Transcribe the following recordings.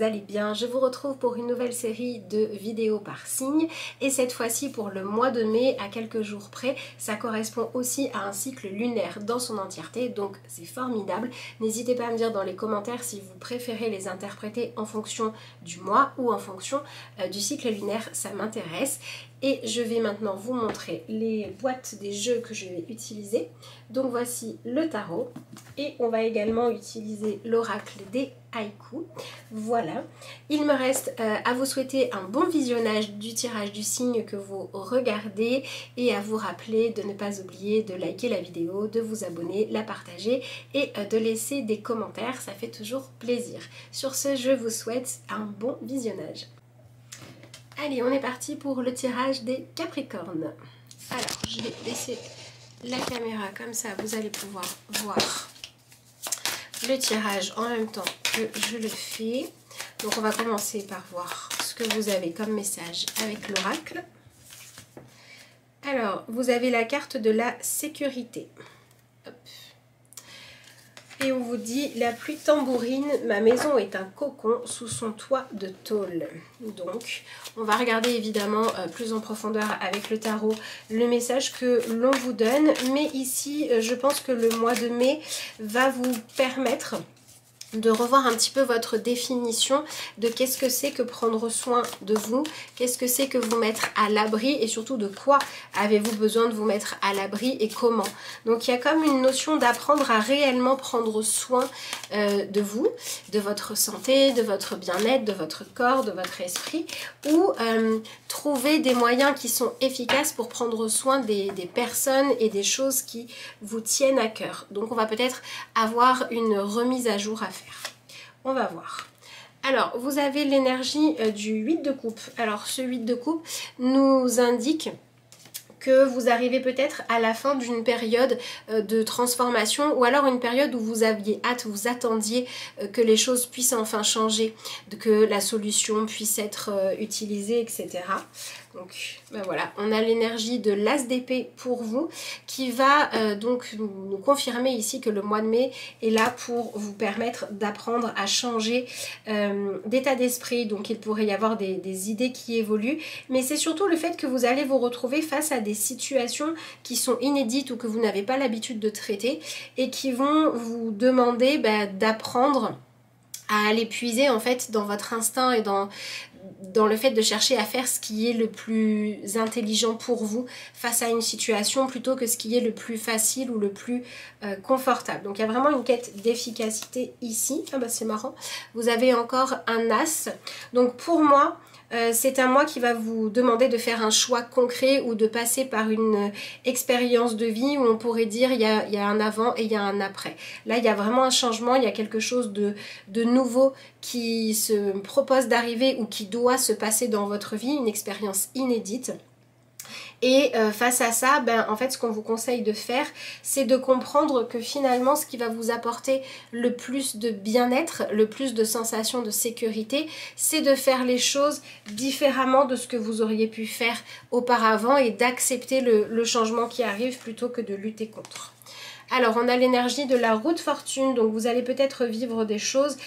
allez bien. Je vous retrouve pour une nouvelle série de vidéos par signe et cette fois-ci pour le mois de mai à quelques jours près. Ça correspond aussi à un cycle lunaire dans son entièreté, donc c'est formidable. N'hésitez pas à me dire dans les commentaires si vous préférez les interpréter en fonction du mois ou en fonction du cycle lunaire, ça m'intéresse. Et je vais maintenant vous montrer les boîtes des jeux que je vais utiliser. Donc voici le tarot et on va également utiliser l'oracle des haïkus. Voilà, il me reste à vous souhaiter un bon visionnage du tirage du signe que vous regardez et à vous rappeler de ne pas oublier de liker la vidéo, de vous abonner, la partager et de laisser des commentaires, ça fait toujours plaisir. Sur ce, je vous souhaite un bon visionnage. Allez, on est parti pour le tirage des Capricornes. Alors, je vais baisser la caméra comme ça, vous allez pouvoir voir le tirage en même temps que je le fais. Donc, on va commencer par voir ce que vous avez comme message avec l'oracle. Alors, vous avez la carte de la sécurité. Hop. Et on vous dit, la pluie tambourine, ma maison est un cocon sous son toit de tôle. Donc, on va regarder évidemment plus en profondeur avec le tarot le message que l'on vous donne. Mais ici, je pense que le mois de mai va vous permettre de revoir un petit peu votre définition de qu'est-ce que c'est que prendre soin de vous, qu'est-ce que c'est que vous mettre à l'abri et surtout de quoi avez-vous besoin de vous mettre à l'abri et comment. Donc il y a comme une notion d'apprendre à réellement prendre soin de vous, de votre santé, de votre bien-être, de votre corps, de votre esprit ou trouver des moyens qui sont efficaces pour prendre soin des personnes et des choses qui vous tiennent à cœur. Donc on va peut-être avoir une remise à jour à faire. On va voir. Alors, vous avez l'énergie du 8 de coupe. Alors, ce 8 de coupe nous indique que vous arrivez peut-être à la fin d'une période de transformation ou alors une période où vous aviez hâte, vous attendiez que les choses puissent enfin changer, que la solution puisse être utilisée, etc. Donc ben voilà, on a l'énergie de l'as d'épée pour vous qui va donc nous confirmer ici que le mois de mai est là pour vous permettre d'apprendre à changer d'état d'esprit. Donc il pourrait y avoir des idées qui évoluent, mais c'est surtout le fait que vous allez vous retrouver face à des situations qui sont inédites ou que vous n'avez pas l'habitude de traiter et qui vont vous demander d'apprendre à aller puiser en fait dans votre instinct et dans le fait de chercher à faire ce qui est le plus intelligent pour vous face à une situation plutôt que ce qui est le plus facile ou le plus confortable. Donc il y a vraiment une quête d'efficacité ici. Ah bah c'est marrant. Vous avez encore un as. Donc pour moi, c'est un mois qui va vous demander de faire un choix concret ou de passer par une expérience de vie où on pourrait dire il y a un avant et il y a un après. Là, il y a vraiment un changement, il y a quelque chose de nouveau qui se propose d'arriver ou qui doit se passer dans votre vie, une expérience inédite. Et face à ça, en fait ce qu'on vous conseille de faire, c'est de comprendre que finalement ce qui va vous apporter le plus de bien-être, le plus de sensation de sécurité, c'est de faire les choses différemment de ce que vous auriez pu faire auparavant et d'accepter le changement qui arrive plutôt que de lutter contre. Alors, on a l'énergie de la roue de fortune, donc vous allez peut-être vivre des choses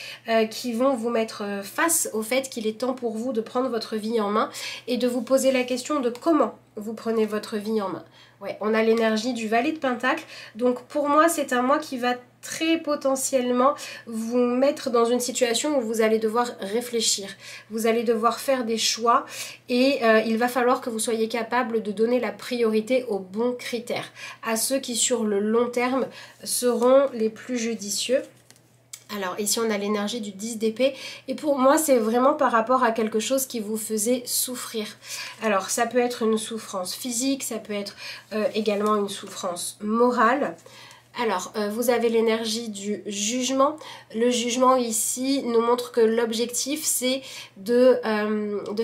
qui vont vous mettre face au fait qu'il est temps pour vous de prendre votre vie en main et de vous poser la question de comment vous prenez votre vie en main. Ouais, on a l'énergie du valet de pentacle, donc pour moi c'est un mois qui va très potentiellement vous mettre dans une situation où vous allez devoir réfléchir, vous allez devoir faire des choix et il va falloir que vous soyez capable de donner la priorité aux bons critères, à ceux qui sur le long terme seront les plus judicieux. Alors ici on a l'énergie du 10 d'épée et pour moi c'est vraiment par rapport à quelque chose qui vous faisait souffrir. Alors ça peut être une souffrance physique, ça peut être également une souffrance morale. Alors, vous avez l'énergie du jugement. Le jugement ici nous montre que l'objectif c'est de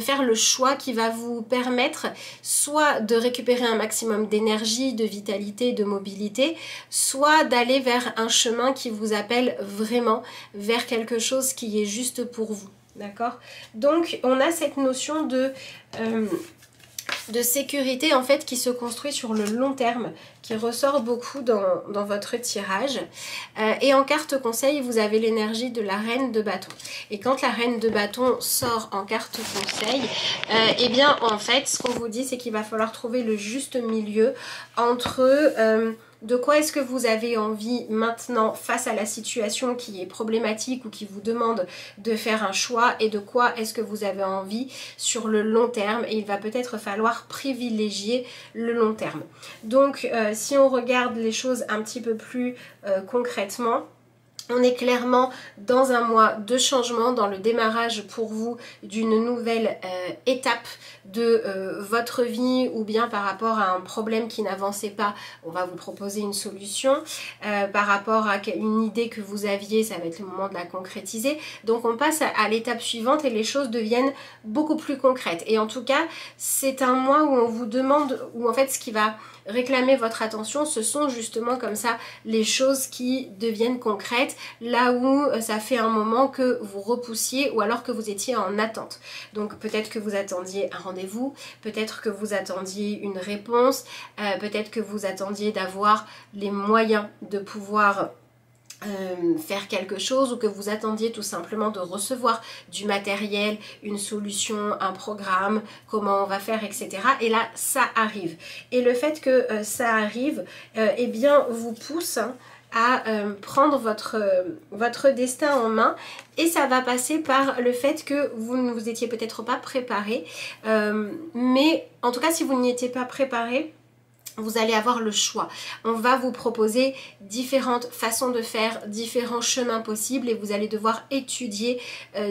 faire le choix qui va vous permettre soit de récupérer un maximum d'énergie, de vitalité, de mobilité, soit d'aller vers un chemin qui vous appelle vraiment vers quelque chose qui est juste pour vous. D'accord? Donc, on a cette notion de sécurité en fait qui se construit sur le long terme, qui ressort beaucoup dans votre tirage. Et en carte conseil, vous avez l'énergie de la reine de bâton. Et quand la reine de bâton sort en carte conseil, eh bien en fait ce qu'on vous dit, c'est qu'il va falloir trouver le juste milieu entre de quoi est-ce que vous avez envie maintenant face à la situation qui est problématique ou qui vous demande de faire un choix, et de quoi est-ce que vous avez envie sur le long terme. Et il va peut-être falloir privilégier le long terme. Donc si on regarde les choses un petit peu plus concrètement, on est clairement dans un mois de changement, dans le démarrage pour vous d'une nouvelle étape de votre vie, ou bien par rapport à un problème qui n'avançait pas, on va vous proposer une solution. Par rapport à une idée que vous aviez, ça va être le moment de la concrétiser. Donc on passe à l'étape suivante et les choses deviennent beaucoup plus concrètes. Et en tout cas, c'est un mois où on vous demande, où en fait ce qui va réclamer votre attention, ce sont justement comme ça les choses qui deviennent concrètes, là où ça fait un moment que vous repoussiez ou alors que vous étiez en attente. Donc peut-être que vous attendiez un rendez-vous, peut-être que vous attendiez une réponse, peut-être que vous attendiez d'avoir les moyens de pouvoir faire quelque chose, ou que vous attendiez tout simplement de recevoir du matériel, une solution, un programme, comment on va faire, etc. Et là ça arrive, et le fait que ça arrive eh bien vous pousse à prendre votre destin en main. Et ça va passer par le fait que vous ne vous étiez peut-être pas préparé, mais en tout cas si vous n'y étiez pas préparé, vous allez avoir le choix. On va vous proposer différentes façons de faire, différents chemins possibles, et vous allez devoir étudier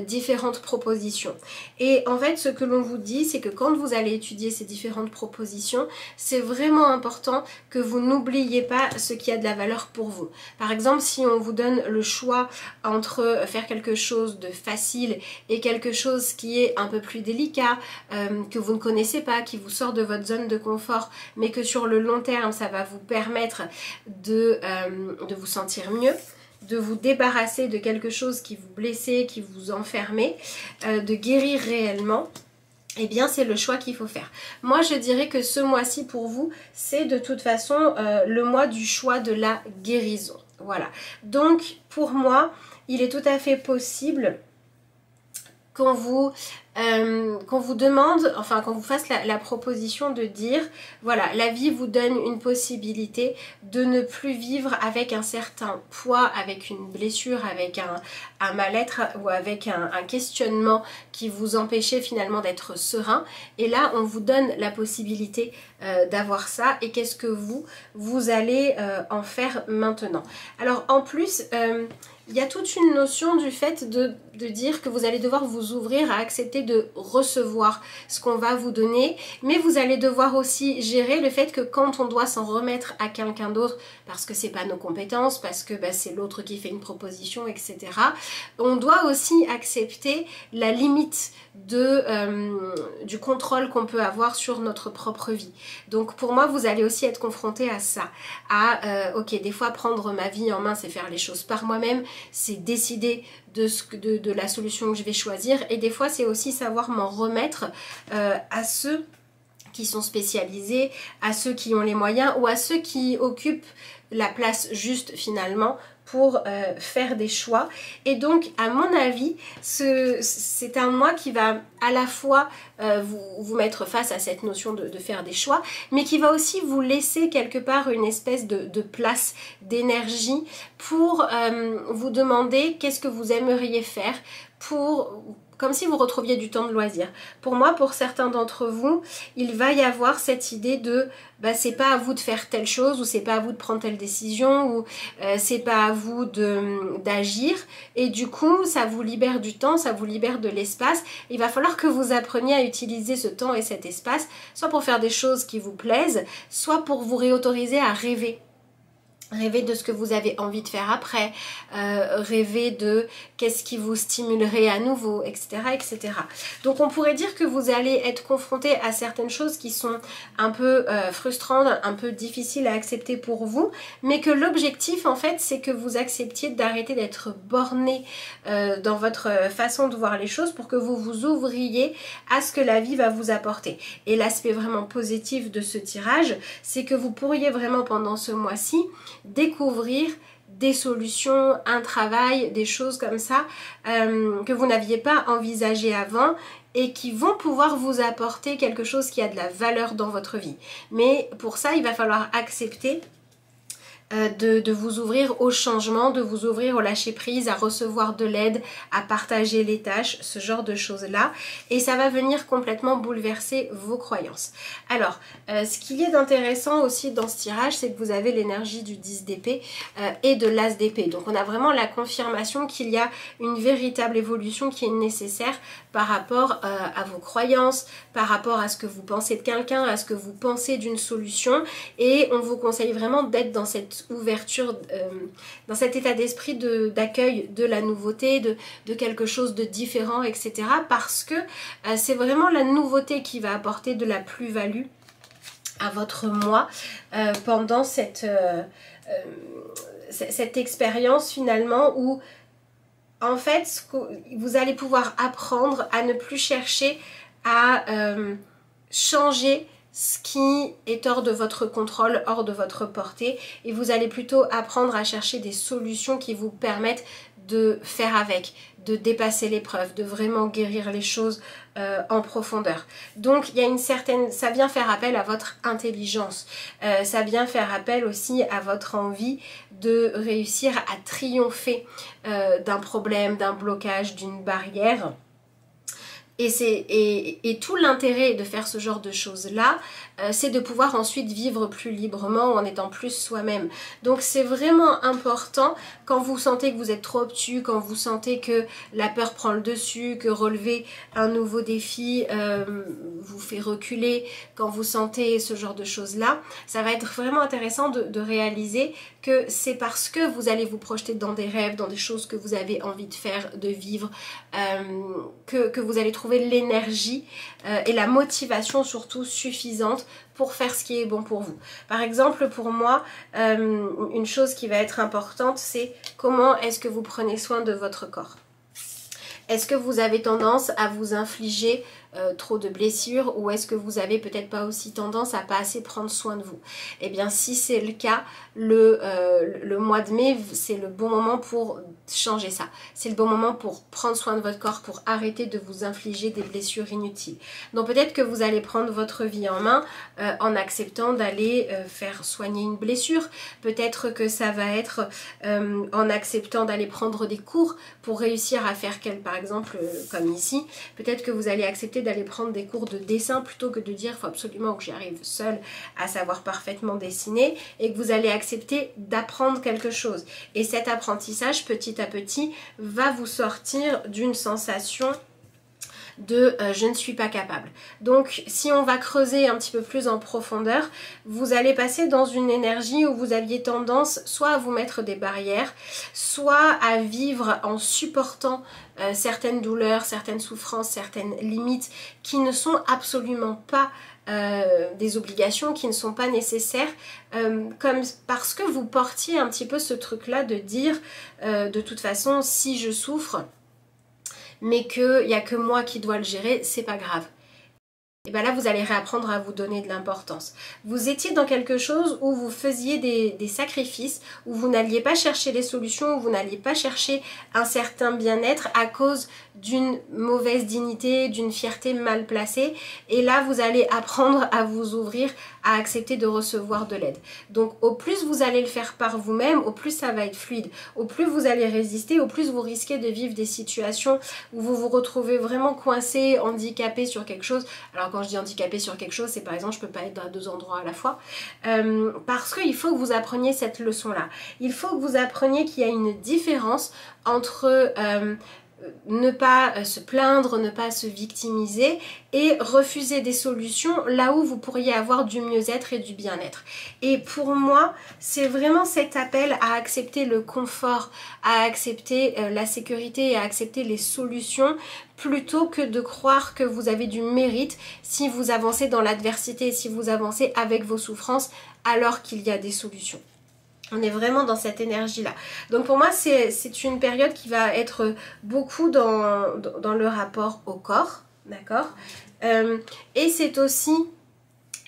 différentes propositions. Et en fait, ce que l'on vous dit, c'est que quand vous allez étudier ces différentes propositions, c'est vraiment important que vous n'oubliez pas ce qui a de la valeur pour vous. Par exemple, si on vous donne le choix entre faire quelque chose de facile et quelque chose qui est un peu plus délicat, que vous ne connaissez pas, qui vous sort de votre zone de confort, mais que sur le long terme ça va vous permettre de vous sentir mieux, de vous débarrasser de quelque chose qui vous blessait, qui vous enfermait, de guérir réellement, eh bien c'est le choix qu'il faut faire. Moi je dirais que ce mois-ci pour vous, c'est de toute façon le mois du choix de la guérison. Voilà, donc pour moi il est tout à fait possible qu'on vous demande, enfin qu'on vous fasse la proposition de dire, voilà, la vie vous donne une possibilité de ne plus vivre avec un certain poids, avec une blessure, avec un mal-être ou avec un questionnement qui vous empêchait finalement d'être serein. Et là on vous donne la possibilité d'avoir ça, et qu'est-ce que vous allez en faire maintenant. Alors en plus il y a toute une notion du fait de dire que vous allez devoir vous ouvrir à accepter de recevoir ce qu'on va vous donner, mais vous allez devoir aussi gérer le fait que quand on doit s'en remettre à quelqu'un d'autre, parce que c'est pas nos compétences, parce que c'est l'autre qui fait une proposition, etc., on doit aussi accepter la limite du contrôle qu'on peut avoir sur notre propre vie. Donc pour moi vous allez aussi être confronté à ça, ok, des fois prendre ma vie en main, c'est faire les choses par moi-même, c'est décider de la solution que je vais choisir, et des fois c'est aussi savoir m'en remettre à ceux qui sont spécialisés, à ceux qui ont les moyens, ou à ceux qui occupent la place juste finalement pour faire des choix. Et donc à mon avis c'est un mois qui va à la fois vous mettre face à cette notion de faire des choix, mais qui va aussi vous laisser quelque part une espèce de place, d'énergie pour vous demander qu'est-ce que vous aimeriez faire, comme si vous retrouviez du temps de loisir. Pour moi, pour certains d'entre vous, il va y avoir cette idée de c'est pas à vous de faire telle chose, ou c'est pas à vous de prendre telle décision, ou c'est pas à vous d'agir, et du coup ça vous libère du temps, ça vous libère de l'espace. Il va falloir que vous appreniez à utiliser ce temps et cet espace, soit pour faire des choses qui vous plaisent, soit pour vous réautoriser à rêver. Rêver de ce que vous avez envie de faire après, rêver de qu'est-ce qui vous stimulerait à nouveau, etc., etc. Donc on pourrait dire que vous allez être confronté à certaines choses qui sont un peu frustrantes, un peu difficiles à accepter pour vous, mais que l'objectif en fait c'est que vous acceptiez d'arrêter d'être borné dans votre façon de voir les choses pour que vous vous ouvriez à ce que la vie va vous apporter. Et l'aspect vraiment positif de ce tirage, c'est que vous pourriez vraiment pendant ce mois-ci découvrir des solutions, un travail, des choses comme ça que vous n'aviez pas envisagé avant et qui vont pouvoir vous apporter quelque chose qui a de la valeur dans votre vie. Mais pour ça, il va falloir accepter de vous ouvrir au changement, de vous ouvrir au lâcher prise, à recevoir de l'aide, à partager les tâches, ce genre de choses là, et ça va venir complètement bouleverser vos croyances. Alors ce qui est intéressant aussi dans ce tirage, c'est que vous avez l'énergie du 10 d'épée et de l'as d'épée, donc on a vraiment la confirmation qu'il y a une véritable évolution qui est nécessaire par rapport à vos croyances, par rapport à ce que vous pensez de quelqu'un, à ce que vous pensez d'une solution, et on vous conseille vraiment d'être dans cette ouverture, dans cet état d'esprit d'accueil de la nouveauté, de quelque chose de différent, etc. Parce que c'est vraiment la nouveauté qui va apporter de la plus-value à votre moi pendant cette expérience finalement où en fait vous allez pouvoir apprendre à ne plus chercher à changer ce qui est hors de votre contrôle, hors de votre portée, et vous allez plutôt apprendre à chercher des solutions qui vous permettent de faire avec, de dépasser l'épreuve, de vraiment guérir les choses en profondeur. Donc il y a une certaine, ça vient faire appel à votre intelligence, ça vient faire appel aussi à votre envie de réussir à triompher d'un problème, d'un blocage, d'une barrière. Et tout l'intérêt de faire ce genre de choses-là, c'est de pouvoir ensuite vivre plus librement en étant plus soi-même. Donc c'est vraiment important quand vous sentez que vous êtes trop obtus, quand vous sentez que la peur prend le dessus, que relever un nouveau défi vous fait reculer, quand vous sentez ce genre de choses-là, ça va être vraiment intéressant de réaliser que c'est parce que vous allez vous projeter dans des rêves, dans des choses que vous avez envie de faire, de vivre, que vous allez trouver l'énergie et la motivation surtout suffisante pour faire ce qui est bon pour vous. Par exemple, pour moi, une chose qui va être importante, c'est comment est-ce que vous prenez soin de votre corps. Est-ce que vous avez tendance à vous infliger trop de blessures, ou est-ce que vous avez peut-être pas aussi tendance à pas assez prendre soin de vous? Eh bien si c'est le cas, le mois de mai, c'est le bon moment pour changer ça. C'est le bon moment pour prendre soin de votre corps, pour arrêter de vous infliger des blessures inutiles. Donc peut-être que vous allez prendre votre vie en main en acceptant d'aller faire soigner une blessure. Peut-être que ça va être en acceptant d'aller prendre des cours pour réussir à faire par exemple comme ici. Peut-être que vous allez accepter d'aller prendre des cours de dessin plutôt que de dire il faut absolument que j'y arrive seule à savoir parfaitement dessiner, et que vous allez accepter d'apprendre quelque chose. Et cet apprentissage petit à petit va vous sortir d'une sensation de je ne suis pas capable. Donc si on va creuser un petit peu plus en profondeur, vous allez passer dans une énergie où vous aviez tendance soit à vous mettre des barrières, soit à vivre en supportant certaines douleurs, certaines souffrances, certaines limites qui ne sont absolument pas des obligations, qui ne sont pas nécessaires, comme parce que vous portiez un petit peu ce truc là de dire de toute façon si je souffre mais qu'il n'y a que moi qui dois le gérer, c'est pas grave. Et bien là, vous allez réapprendre à vous donner de l'importance. Vous étiez dans quelque chose où vous faisiez des sacrifices, où vous n'alliez pas chercher les solutions, où vous n'alliez pas chercher un certain bien-être à cause d'une mauvaise dignité, d'une fierté mal placée. Et là, vous allez apprendre à vous ouvrir, à accepter de recevoir de l'aide. Donc au plus vous allez le faire par vous-même, au plus ça va être fluide. Au plus vous allez résister, au plus vous risquez de vivre des situations où vous vous retrouvez vraiment coincé, handicapé sur quelque chose. Alors quand je dis handicapé sur quelque chose, c'est par exemple je peux pas être à 2 endroits à la fois. Parce qu'il faut que vous appreniez cette leçon-là. Il faut que vous appreniez qu'il y a une différence entre ne pas se plaindre, ne pas se victimiser et refuser des solutions là où vous pourriez avoir du mieux-être et du bien-être. Et pour moi, c'est vraiment cet appel à accepter le confort, à accepter la sécurité et à accepter les solutions plutôt que de croire que vous avez du mérite si vous avancez dans l'adversité, si vous avancez avec vos souffrances alors qu'il y a des solutions. On est vraiment dans cette énergie-là. Donc pour moi, c'est une période qui va être beaucoup dans le rapport au corps, d'accord, et c'est aussi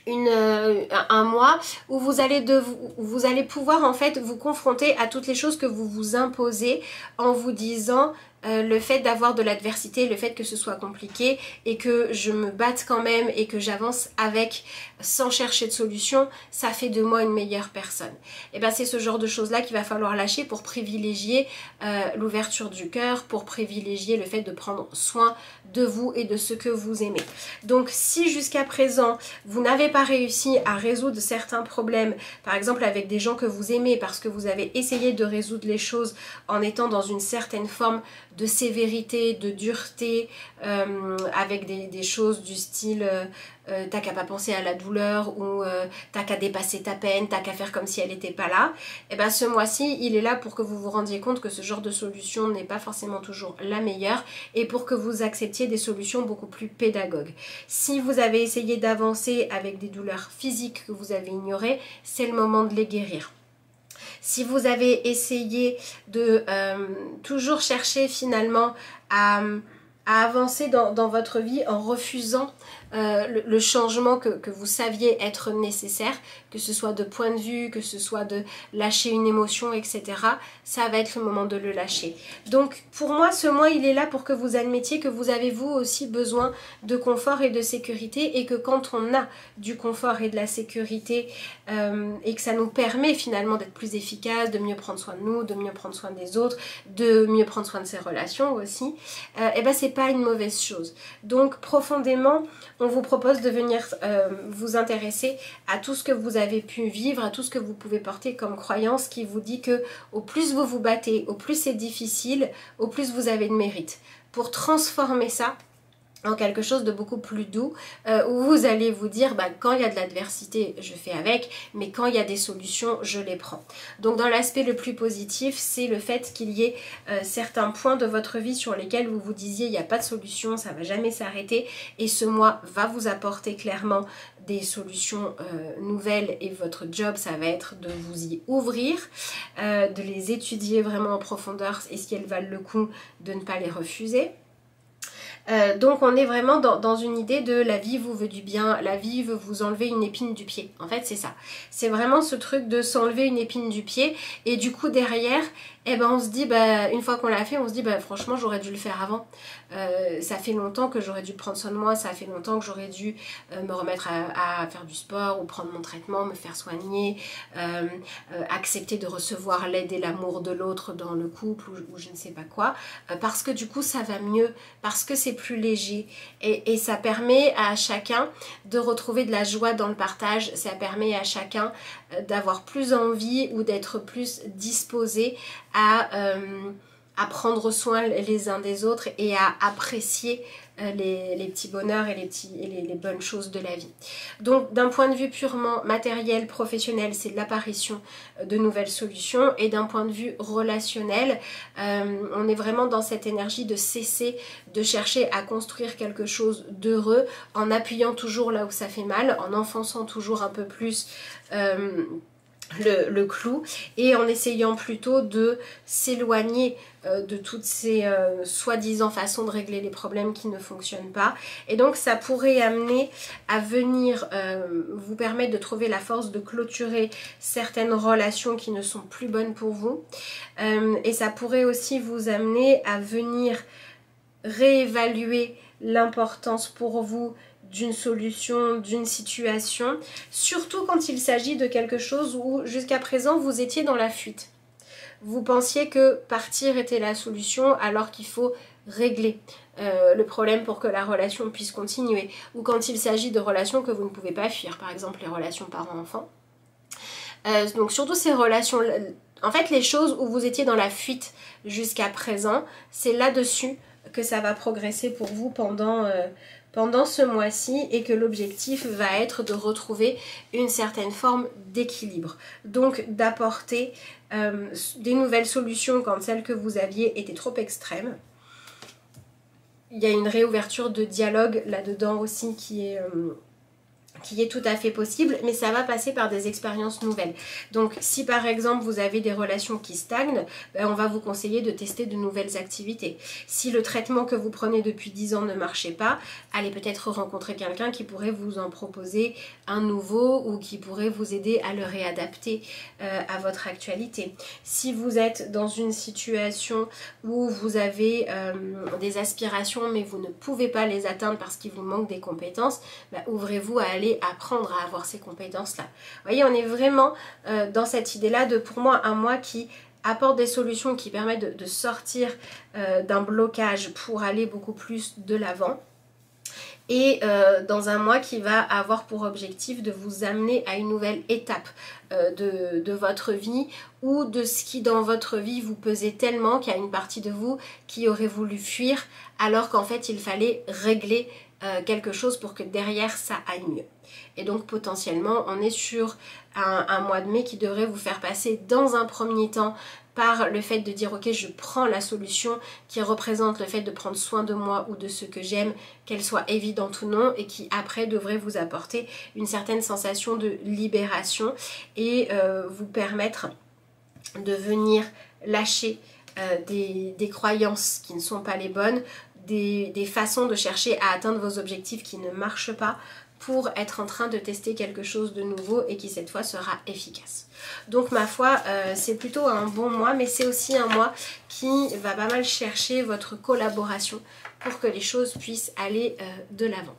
un mois où vous allez pouvoir en fait vous confronter à toutes les choses que vous vous imposez en vous disant le fait d'avoir de l'adversité, le fait que ce soit compliqué et que je me batte quand même et que j'avance avec sans chercher de solution, ça fait de moi une meilleure personne. Et bien c'est ce genre de choses là qu'il va falloir lâcher pour privilégier l'ouverture du cœur, pour privilégier le fait de prendre soin de vous et de ce que vous aimez. Donc si jusqu'à présent vous n'avez pas réussi à résoudre certains problèmes, par exemple avec des gens que vous aimez parce que vous avez essayé de résoudre les choses en étant dans une certaine forme de sévérité, de dureté, avec des choses du style t'as qu'à pas penser à la douleur ou t'as qu'à dépasser ta peine, t'as qu'à faire comme si elle n'était pas là, et bien ce mois-ci il est là pour que vous vous rendiez compte que ce genre de solution n'est pas forcément toujours la meilleure et pour que vous acceptiez des solutions beaucoup plus pédagogues. Si vous avez essayé d'avancer avec des douleurs physiques que vous avez ignorées, c'est le moment de les guérir. Si vous avez essayé de toujours chercher finalement à avancer dans votre vie en refusant le changement que vous saviez être nécessaire, que ce soit de point de vue, que ce soit de lâcher une émotion, etc. Ça va être le moment de le lâcher. Donc pour moi, ce mois, il est là pour que vous admettiez que vous avez vous aussi besoin de confort et de sécurité et que quand on a du confort et de la sécurité et que ça nous permet finalement d'être plus efficace, de mieux prendre soin de nous, de mieux prendre soin des autres, de mieux prendre soin de ses relations aussi, et ben c'est pas une mauvaise chose. Donc profondément, on vous propose de venir vous intéresser à tout ce que vous avez pu vivre, à tout ce que vous pouvez porter comme croyance qui vous dit que au plus vous vous battez, au plus c'est difficile, au plus vous avez de mérite. Pour transformer ça en quelque chose de beaucoup plus doux où vous allez vous dire bah, quand il y a de l'adversité je fais avec, mais quand il y a des solutions je les prends. Donc dans l'aspect le plus positif, c'est le fait qu'il y ait certains points de votre vie sur lesquels vous vous disiez il n'y a pas de solution, ça va jamais s'arrêter, et ce mois va vous apporter clairement des solutions nouvelles et votre job ça va être de vous y ouvrir, de les étudier vraiment en profondeur et si elles valent le coup de ne pas les refuser. Donc on est vraiment dans une idée de la vie vous veut du bien, la vie veut vous enlever une épine du pied. En fait c'est ça. C'est vraiment ce truc de s'enlever une épine du pied et du coup derrière, eh ben on se dit, bah, une fois qu'on l'a fait, on se dit bah, franchement j'aurais dû le faire avant. Ça fait longtemps que j'aurais dû prendre soin de moi, ça fait longtemps que j'aurais dû me remettre à faire du sport ou prendre mon traitement, me faire soigner, accepter de recevoir l'aide et l'amour de l'autre dans le couple ou je ne sais pas quoi, parce que du coup ça va mieux, parce que c'est plus léger et ça permet à chacun de retrouver de la joie dans le partage, ça permet à chacun d'avoir plus envie ou d'être plus disposé à prendre soin les uns des autres et à apprécier les petits bonheurs et les bonnes choses de la vie. Donc d'un point de vue purement matériel, professionnel, c'est l'apparition de nouvelles solutions, et d'un point de vue relationnel, on est vraiment dans cette énergie de cesser de chercher à construire quelque chose d'heureux en appuyant toujours là où ça fait mal, en enfonçant toujours un peu plus le clou et en essayant plutôt de s'éloigner de toutes ces soi-disant façons de régler les problèmes qui ne fonctionnent pas, et donc ça pourrait amener à venir vous permettre de trouver la force de clôturer certaines relations qui ne sont plus bonnes pour vous, et ça pourrait aussi vous amener à venir réévaluer l'importance pour vous d'une solution, d'une situation, surtout quand il s'agit de quelque chose où jusqu'à présent vous étiez dans la fuite. Vous pensiez que partir était la solution alors qu'il faut régler le problème pour que la relation puisse continuer, ou quand il s'agit de relations que vous ne pouvez pas fuir, par exemple les relations parents-enfants. Donc surtout ces relations En fait, les choses où vous étiez dans la fuite jusqu'à présent, c'est là-dessus que ça va progresser pour vous pendant ce mois-ci et que l'objectif va être de retrouver une certaine forme d'équilibre. Donc d'apporter des nouvelles solutions quand celles que vous aviez étaient trop extrêmes. Il y a une réouverture de dialogue là-dedans aussi qui est tout à fait possible, mais ça va passer par des expériences nouvelles. Donc si par exemple vous avez des relations qui stagnent, on va vous conseiller de tester de nouvelles activités. Si le traitement que vous prenez depuis 10 ans ne marchait pas, allez peut-être rencontrer quelqu'un qui pourrait vous en proposer un nouveau ou qui pourrait vous aider à le réadapter à votre actualité. Si vous êtes dans une situation où vous avez des aspirations mais vous ne pouvez pas les atteindre parce qu'il vous manque des compétences, ouvrez-vous à aller apprendre à avoir ces compétences-là. Vous voyez, on est vraiment dans cette idée-là de, pour moi, un mois qui apporte des solutions qui permettent de sortir d'un blocage pour aller beaucoup plus de l'avant. Et dans un mois qui va avoir pour objectif de vous amener à une nouvelle étape de votre vie ou de ce qui dans votre vie vous pesait tellement qu'il y a une partie de vous qui aurait voulu fuir alors qu'en fait il fallait régler quelque chose pour que derrière ça aille mieux. Et donc potentiellement on est sur un mois de mai qui devrait vous faire passer dans un premier temps par le fait de dire ok, je prends la solution qui représente le fait de prendre soin de moi ou de ce que j'aime, qu'elle soit évidente ou non, et qui après devrait vous apporter une certaine sensation de libération et vous permettre de venir lâcher des croyances qui ne sont pas les bonnes, des façons de chercher à atteindre vos objectifs qui ne marchent pas, pour être en train de tester quelque chose de nouveau et qui cette fois sera efficace. Donc ma foi, c'est plutôt un bon mois, mais c'est aussi un mois qui va pas mal chercher votre collaboration pour que les choses puissent aller de l'avant.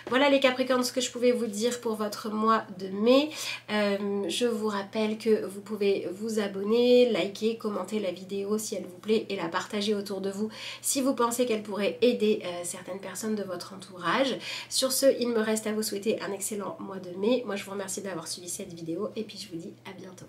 Voilà les Capricornes, ce que je pouvais vous dire pour votre mois de mai. Je vous rappelle que vous pouvez vous abonner, liker, commenter la vidéo si elle vous plaît et la partager autour de vous si vous pensez qu'elle pourrait aider certaines personnes de votre entourage. Sur ce, il me reste à vous souhaiter un excellent mois de mai. Moi je vous remercie d'avoir suivi cette vidéo et puis je vous dis à bientôt.